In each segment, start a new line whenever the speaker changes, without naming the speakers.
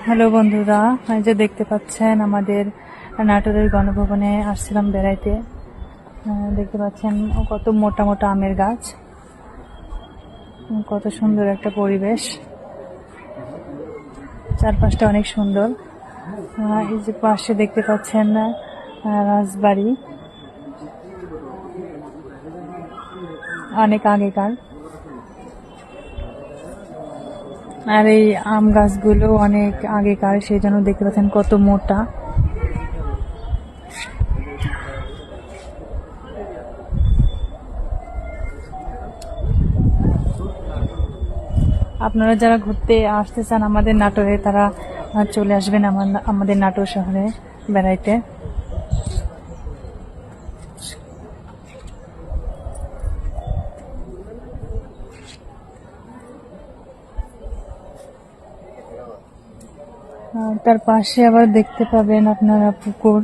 Hello বন্ধুরা, এই যে দেখতে পাচ্ছেন আমাদের নাটোরের গণভবনে আসছিলাম বেড়াইতে। দেখতে পাচ্ছেন কত মোটা মোটা আমের গাছ, কত সুন্দর একটা পরিবেশ, চারপাশটা অনেক সুন্দর। এই যে পাশে দেখতে পাচ্ছেন রাজবাড়ি, অনেক আগেকার। আর এই আম গাছগুলো অনেক আগেকার, সেই জন্য দেখতে পাচ্ছেন কত মোটা। আপনারা যারা ঘুরতে আসতে চান আমাদের নাটোরে, তারা চলে আসবেন আমাদের নাটোর শহরে বেড়াইতে। তার পাশে আবার দেখতে পাবেন আপনারা পুকুর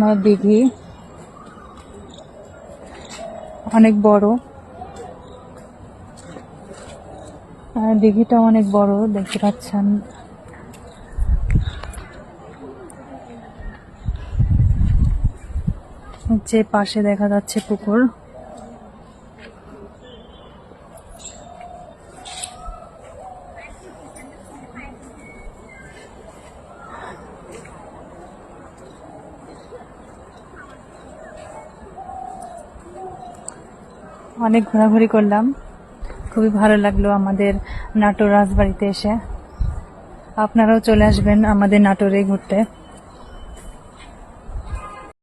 না দিঘি, অনেক বড়। দিঘিটা অনেক বড় দেখতে পাচ্ছেন। যে পাশে দেখা যাচ্ছে পুকুর। অনেক ঘোরাঘুরি করলাম, খুবই ভালো লাগলো আমাদের নাটোর রাজবাড়িতে এসে। আপনারাও চলে আসবেন আমাদের নাটোরে ঘুরতে।